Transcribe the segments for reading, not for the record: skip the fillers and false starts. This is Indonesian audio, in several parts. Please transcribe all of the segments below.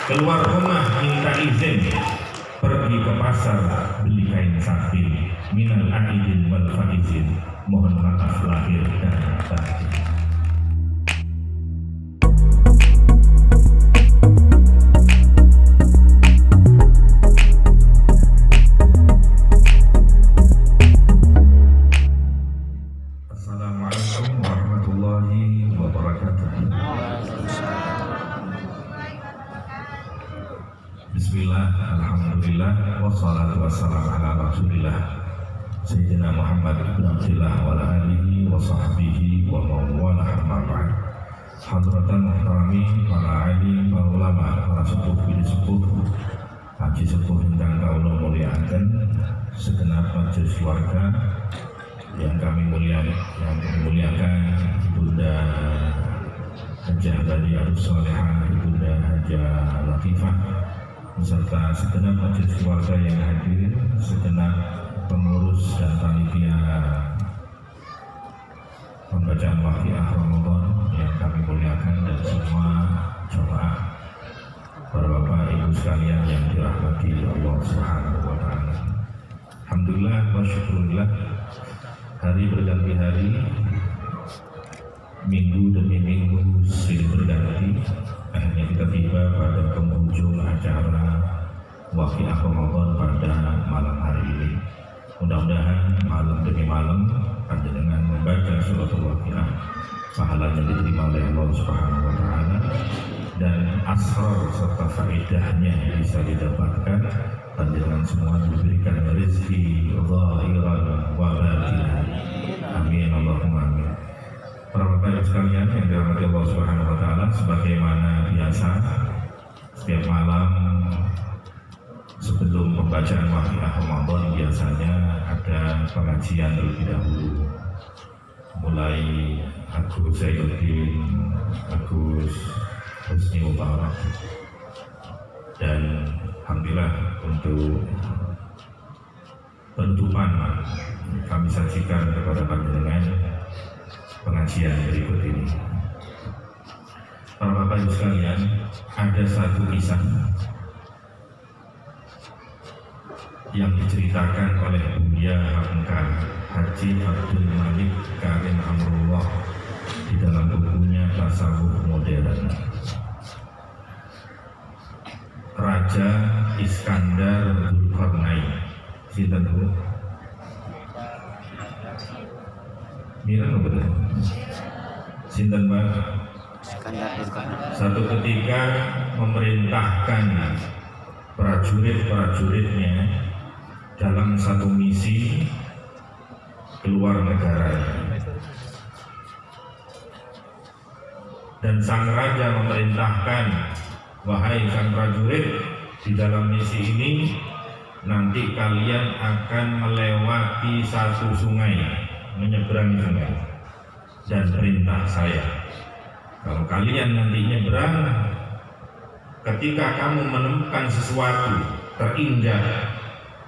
keluar rumah minta izin, pergi ke pasar beli kain sapi, minal aidin wal faizin, mohon maaf lahir dan batin. Assalamualaikum warahmatullahi wabarakatuh. Bismillah, alhamdulillah, wassalatu wassalamu ala rasulillah Sayyidina Muhammad ibn Abdillah wa ala alihi wa sahbihi wa mawala amma ba'd. Hadratan muhtarami, para alim, para ulama, para sepuh, bini sepuh, haji sepuh ingkang kaula mulyakaken, segenap majelis keluarga yang kami muliakan, Bunda Hajah Badiarus Salihah, Bunda Hajah Latifah, beserta segenap majelis keluarga yang hadir, segenap pengurus dan panitia pembacaan waqiah Ramadan yang kami muliakan, dan semua jemaah, para bapak ibu sekalian yang dirahmati Allah Subhanahu wa taala. Alhamdulillah wa syukurillah, hari berganti hari, minggu demi minggu silih berganti, akhirnya kita tiba pada penghujung acara waqiah Ramadan pada malam hari ini. Mudah-mudahan malam demi malam dengan membaca suratul waqiah pahalanya diterima oleh Allah Subhanahu wa taala, dan asrar serta faedahnya bisa didapatkan, dengan semua diberikan rezeki zahiran wa batinan. Amin Allahumma amin. Para bapak sekalian yang dirahmati Allah Subhanahu wa taala, sebagaimana biasa setiap malam sebelum pembacaan waqiah Ramadan biasanya ada pengajian terlebih dahulu, mulai Agus Zainuddin, Agus Husni Mubarak, dan alhamdulillah untuk penutupan kami sajikan kepada panjenengan pengajian berikut ini. Para bapak ibu sekalian, ada satu kisah yang diceritakan oleh Buya Hamka Haji Abdul Malik Karim Amrullah di dalam bukunya Tasawuf Modern. Raja Iskandar Dzulkarnain, sinten Bu? Mira betul. Sinten Pak? Satu ketika memerintahkan prajurit-prajuritnya dalam satu misi keluar negara, dan sang raja memerintahkan, wahai sang prajurit, di dalam misi ini nanti kalian akan melewati satu sungai, menyeberangi sungai, dan perintah saya, kalau kalian nanti nyebrang, ketika kamu menemukan sesuatu terinjak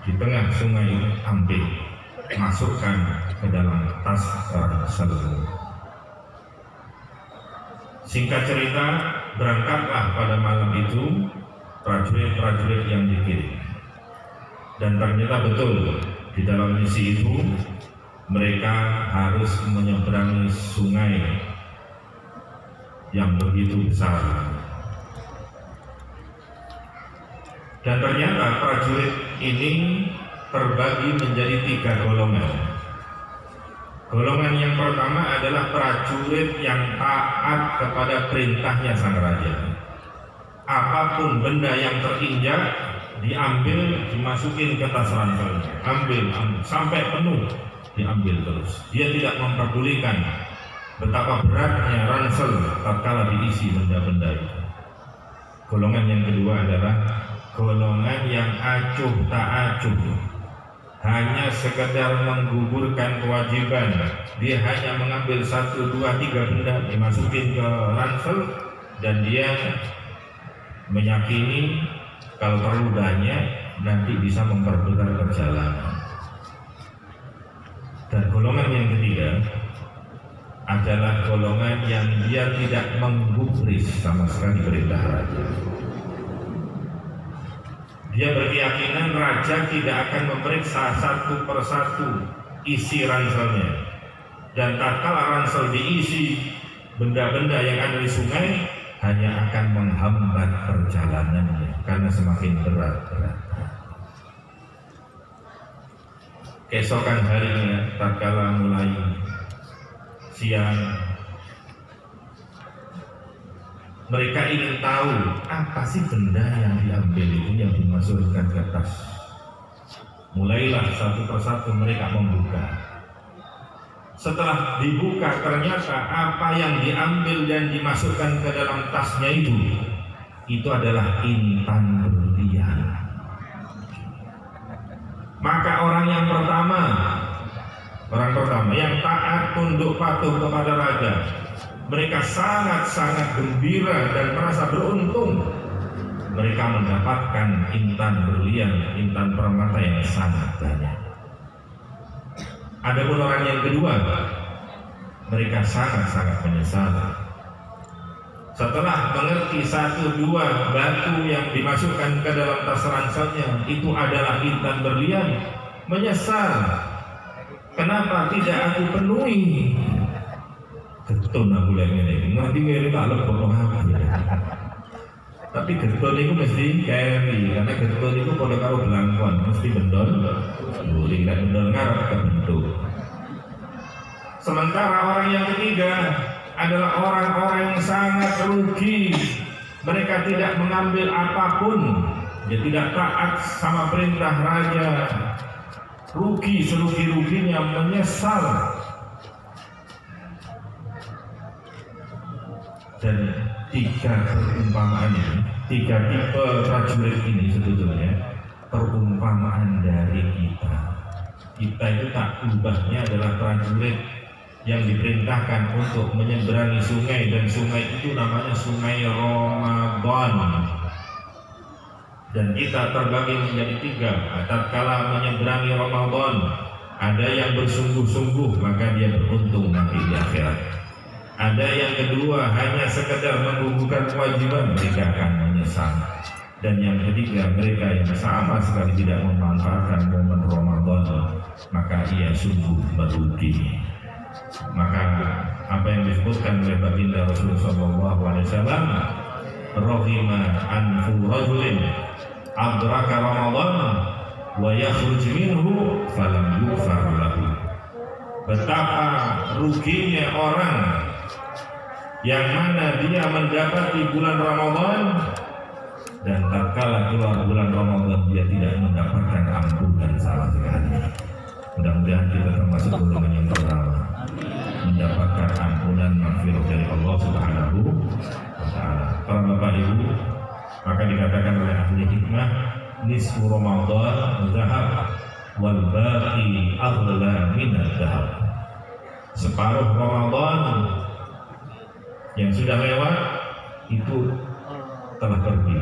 di tengah sungai, ambil, masukkan ke dalam tas ransel. Singkat cerita, berangkatlah pada malam itu prajurit-prajurit yang dikirim, dan ternyata betul di dalam misi itu mereka harus menyeberangi sungai yang begitu besar. Dan ternyata prajurit ini terbagi menjadi 3 golongan. Golongan yang pertama adalah prajurit yang taat kepada perintahnya sang raja. Apapun benda yang terinjak diambil, dimasukin ke tas ranselnya, ambil sampai penuh, diambil terus. Dia tidak memperdulikan betapa beratnya ransel tatkala diisi benda-benda itu. Golongan yang kedua adalah golongan yang acuh tak acuh, hanya sekedar menggugurkan kewajiban. Dia hanya mengambil 1, 2, 3 benda, dimasukin ke ransel, dan dia meyakini kalau perlu banyak nanti bisa mempermudah perjalanan. Dan golongan yang ketiga adalah golongan yang dia tidak menggubris sama sekali perintah raja. Dia berkeyakinan raja tidak akan memeriksa satu persatu isi ranselnya, dan tatkala ransel diisi benda-benda yang ada di sungai hanya akan menghambat perjalanannya karena semakin berat. Keesokan harinya tatkala mulai siang, mereka ingin tahu apa sih benda yang diambil itu, yang dimasukkan ke tas. Mulailah satu persatu mereka membuka. Setelah dibuka ternyata apa yang diambil dan dimasukkan ke dalam tasnya itu adalah intan berlian. Maka orang pertama yang taat tunduk patuh kepada raja, mereka sangat-sangat gembira dan merasa beruntung. Mereka mendapatkan intan berlian, intan permata yang sangat banyak. Adapun orang yang kedua, mereka sangat-sangat menyesal. Setelah mengerti satu dua batu yang dimasukkan ke dalam tas ranselnya itu adalah intan berlian, menyesal. Kenapa tidak aku penuhi? Getun aku lagi ini, nanti ngeri tak lepot apa. Tapi getun itu mesti carry, karena getun itu pada karo belangkon, mesti bendol, boleh nggak bendol ngarep ke bentuk. Sementara orang yang ketiga adalah orang-orang yang sangat rugi. Mereka tidak mengambil apapun, dia tidak taat sama perintah raja, rugi serugi-ruginya, menyesal. Dan tiga perumpamaan ini, tiga tipe prajurit ini sebetulnya perumpamaan dari kita. Kita itu tak ubahnya adalah prajurit yang diperintahkan untuk menyeberangi sungai, dan sungai itu namanya Sungai Ramadan. Dan kita terbagi menjadi tiga. Tatkala menyeberangi Ramadan, ada yang bersungguh-sungguh, maka dia beruntung nanti di akhirat. Ada yang kedua hanya sekedar menggugurkan kewajiban, mereka akan menyesal. Dan yang ketiga, mereka yang sama sekali tidak memanfaatkan momen Ramadan, maka ia sungguh merugi. Maka apa yang disebutkan oleh baginda Rasulullah SAW, rohima anfu rajulin adraka Ramadan wa yakhruj minhu falam yughfar lahu. Betapa ruginya orang yang mana dia mendapati bulan Ramadan dan tatkala keluar bulan Ramadan dia tidak mendapatkan ampunan sama sekali. Mudah-mudahan kita termasuk golongan yang pertama, mendapatkan ampunan maghfirah dari Allah Subhanahu wa taala. Para Bapak Ibu, maka dikatakan oleh ahli hikmah, nisfu Ramadan zahab wal baqi aghla min adh-dhahab. Separuh Ramadan yang sudah lewat itu telah pergi.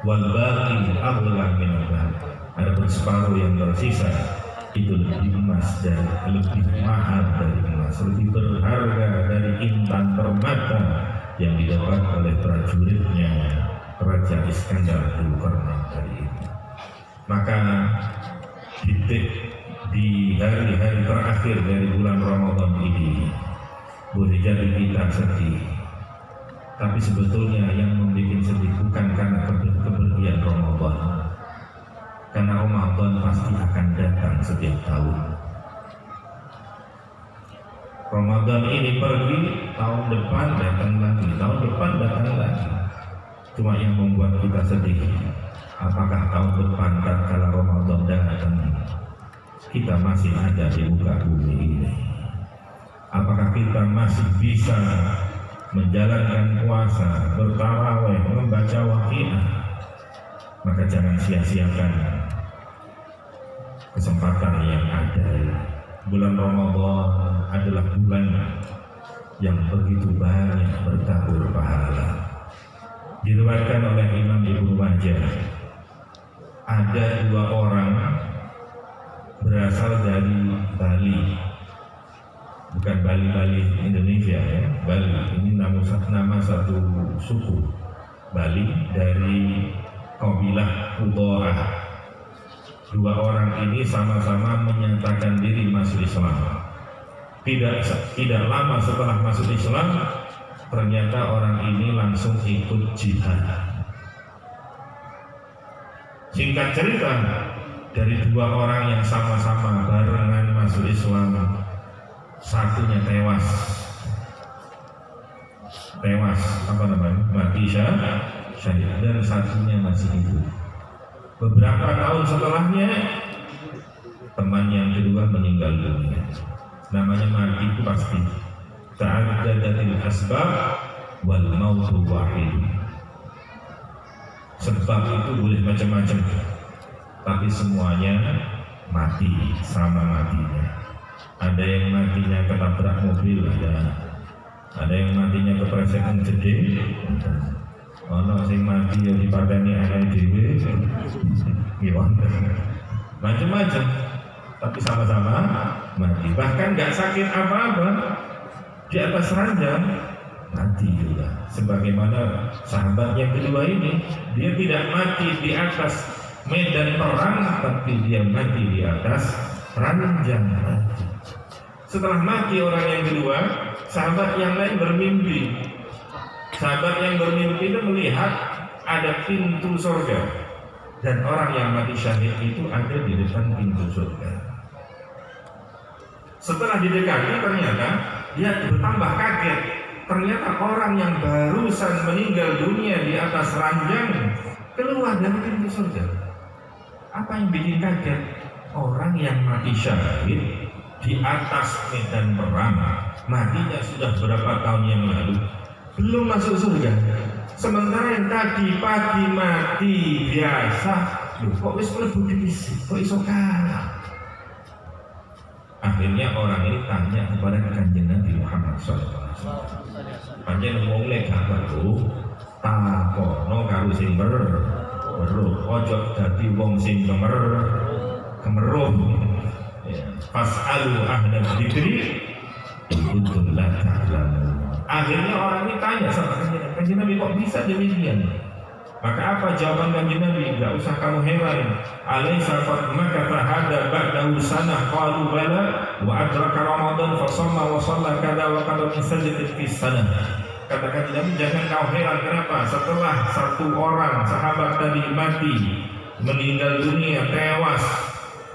Wal baqi aghla min adh-dhahab. Ada separuh yang tersisa itu lebih emas dan lebih mahal dari emas, lebih berharga dari intan permata yang didapat oleh prajuritnya Raja Iskandar Dzulkarnain tadi itu. Maka di hari-hari terakhir dari bulan Ramadan ini boleh jadi kita sedih, tapi sebetulnya yang membuat sedih bukan karena kepergian Ramadan, karena Ramadan pasti akan datang setiap tahun. Ramadan ini pergi, tahun depan datang lagi, tahun depan datang lagi. Cuma yang membuat kita sedih, apakah tahun depan tatkala Ramadan datang kita masih ada di muka bumi ini? Apakah kita masih bisa menjalankan puasa, bertarawih, membaca waqiah? Maka jangan sia-siakan kesempatan yang ada. Bulan Ramadan adalah bulan yang begitu banyak bertabur pahala. Diriwayatkan oleh Imam Ibnu Majah, ada dua orang berasal dari Bali, bukan Bali Indonesia ya, Bali ini nama satu suku Bali dari kabilah Qudaah. Dua orang ini sama-sama menyatakan diri masuk Islam. Tidak lama setelah masuk Islam, ternyata orang ini langsung ikut jihad. Singkat cerita, dari dua orang yang sama-sama barengan masuk Islam, satunya tewas, mati syahid, dan satunya masih hidup. Beberapa tahun setelahnya, teman yang kedua meninggal dunia. Namanya mati itu pasti. Ta'addadatil asbab wal mautu wahid. Sebab itu boleh macam-macam, tapi semuanya mati sama matinya. Ada yang matinya ketabrak mobil, ada yang matinya kepresetan gede, ono sing mati yang dipateni anak dhewe, macam-macam, tapi sama-sama mati. Bahkan nggak sakit apa-apa, di atas ranjang mati juga. Sebagaimana sahabat yang kedua ini, dia tidak mati di atas medan perang, tapi dia mati di atas ranjang mati. Setelah mati orang yang kedua, sahabat yang lain bermimpi. Sahabat yang bermimpi itu melihat ada pintu surga, dan orang yang mati syahid itu ada di depan pintu surga. Setelah didekati, ternyata dia bertambah kaget. Ternyata orang yang barusan meninggal dunia di atas ranjang keluar dari pintu surga. Apa yang bikin kaget? Orang yang mati syahid di atas medan perang, matinya sudah berapa tahun yang lalu, belum masuk surga. Sementara yang tadi pagi mati biasa, kok wis mlebu divisi, kok iso kalah? Akhirnya orang ini tanya kepada Kanjeng Nabi Muhammad SAW. Panjen wong lek gak weruh, takono karo sing weruh, ojo dadi wong sing kemeruh. Fas'alu ahla dzikri in kuntum la ta'lamun. Akhirnya orang ini tanya sama Kanjeng Nabi, kok bisa demikian? Maka apa jawaban Kanjeng Nabi? Enggak usah kamu heran. Alaysa qad makatha hada ba'dahu sanah qalu bala wa adraka ramadan fa shamma wa shalla kada wa kada min sajdatin fi sanah. Kata Kanjeng Nabi, jangan kau heran. Kenapa? Setelah satu orang sahabat tadi mati, meninggal dunia, tewas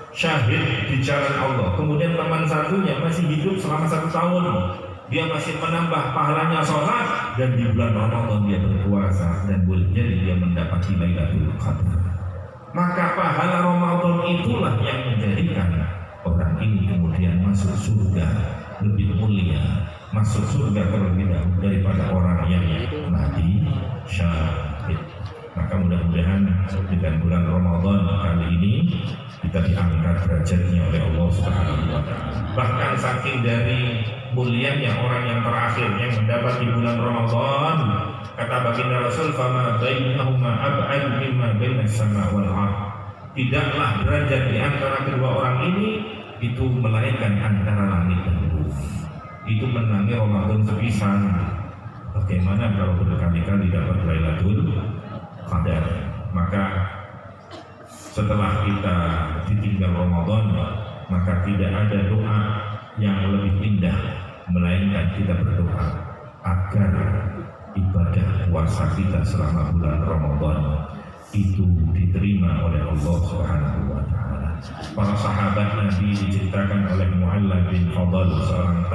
syahid di jalan Allah, kemudian teman satunya masih hidup selama 1 tahun, dia masih menambah pahalanya sholat, dan di bulan Ramadan dia berpuasa, dan boleh jadi dia mendapati Lailatul Qadar. Maka pahala Ramadan itulah yang menjadikan orang ini kemudian masuk surga lebih mulia, masuk surga terlebih dahulu daripada orang yang mati syahid. Maka mudah-mudahan dengan bulan Ramadan kali ini kita diangkat derajatnya oleh Allah Subhanahu wa Ta'ala. Bahkan saking dari mulianya orang yang terakhir yang mendapat di bulan Ramadan, kata baginda Rasul, "Fama bainahuma ab'ad mimma bainas sama wal ardh." Tidaklah derajat di antara kedua orang ini itu melainkan antara langit dan bumi. Itu menangi Ramadan sepisan. Bagaimana kalau berkali-kali dapat Lailatul Qadar? Maka setelah kita ditinggal Ramadan, maka tidak ada doa yang lebih indah melainkan kita berdoa agar ibadah puasa kita selama bulan Ramadan itu diterima oleh Allah Subhanahu wa Ta'ala. Para sahabat Nabi diceritakan oleh Mu'allab bin Fadl, seorang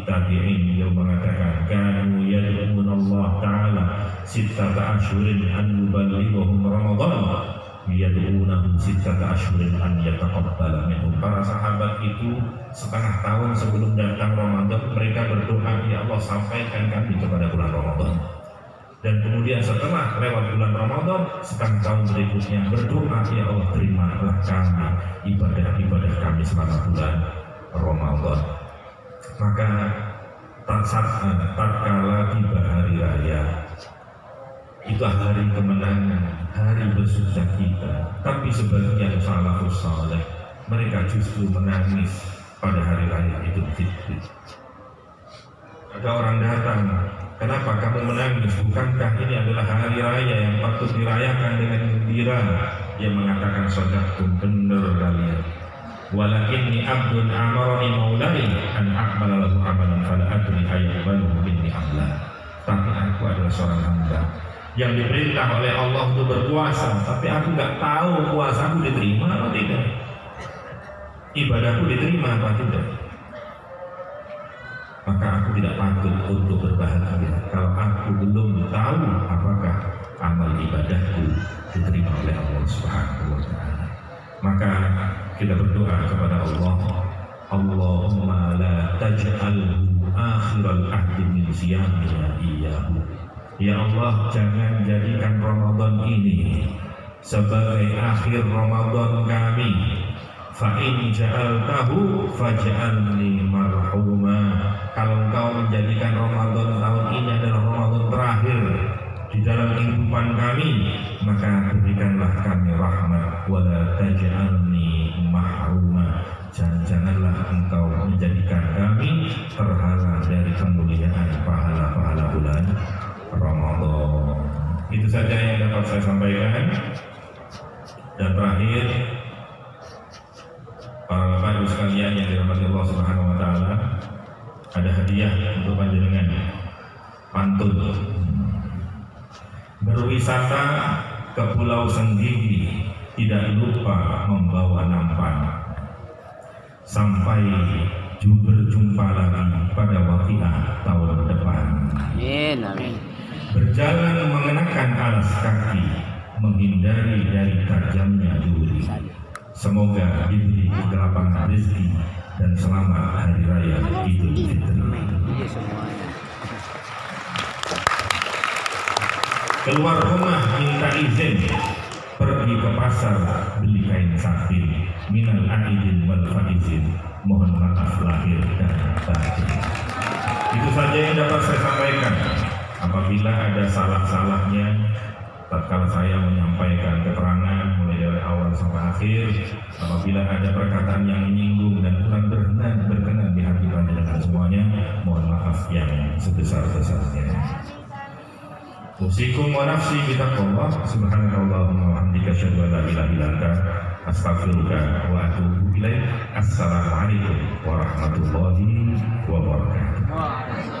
tabi'in, yang mengatakan, kanu yad'un Allah Ta'ala sittata ashhurin an yuballighahum Ramadan yad'unahu sittata ashhurin an yataqabbala minhum. Para sahabat itu setengah tahun sebelum datang Ramadan mereka berdoa, ya Allah sampaikan kami kepada bulan Ramadan. Dan kemudian setelah lewat bulan Ramadan, setengah tahun berikutnya berdoa, ya Allah terimalah kami ibadah-ibadah kami selama bulan Ramadan. Maka tatkala tiba hari raya, itu hari kemenangan, hari bersukacita. Tapi sebagian salafus saleh mereka justru menangis pada hari raya Idul Fitri. Ada orang datang Kenapa kamu menangis? Bukankah ini adalah hari raya yang patut dirayakan dengan gembira? Dia mengatakan, sadaqtum, benar kalian. Walakinni abdun amarani maulai an aqbala lahu amalan fala adri ayyaqbaluhu minni amla. Tapi aku adalah seorang hamba yang diperintah oleh Allah untuk berpuasa, tapi aku nggak tahu puasaku diterima atau tidak, ibadahku diterima atau tidak. Maka aku tidak patut untuk berbahagia kalau aku belum tahu apakah amal ibadahku diterima oleh Allah Subhanahu wa Ta'ala. Maka kita berdoa kepada Allah, Allahumma la taj'alhu akhiral ahdi min siyamina iyyahu. Ya Allah, jangan jadikan Ramadan ini sebagai akhir Ramadan kami. Fa in ja'altahu faj'alni marhuma. Kalau engkau menjadikan Ramadan tahun ini adalah Ramadan terakhir di dalam kehidupan kami, maka berikanlah kami rahmat, wala taj'alni mahruma. Janganlah engkau menjadikan kami terhalang dari kemuliaan pahala-pahala bulan Ramadan. Itu saja yang dapat saya sampaikan. Dan terakhir, para bapak ibu sekalian yang dirahmati Allah Subhanahu wa Ta'ala, ada hadiah untuk panjenengan, pantun. Berwisata ke Pulau Senggigi, tidak lupa membawa nampan. Sampai berjumpa lagi pada waqiah tahun depan. Amin. Berjalan mengenakan alas kaki, menghindari dari tajamnya duri. Semoga diberi kelapangan rezeki dan selamat hari raya Idul Fitri. Keluar rumah minta izin, pergi ke pasar beli kain satin. Minal aidin wal faizin, mohon maaf lahir dan batin. Itu saja yang dapat saya sampaikan. Apabila ada salah-salahnya tatkala saya menyampaikan keterangan mulai dari awal sampai akhir, apabila ada perkataan yang menyinggung dan kurang berkenan di hati panjenengan semuanya, mohon maaf yang sebesar-besarnya. Usikum wa nafsi bitaqwallah. Subhanakallahumma wa hamdika asyhadu an la ilaha illa anta astaghfiruka wa atubu ilaik. Assalamualaikum warahmatullahi wabarakatuh.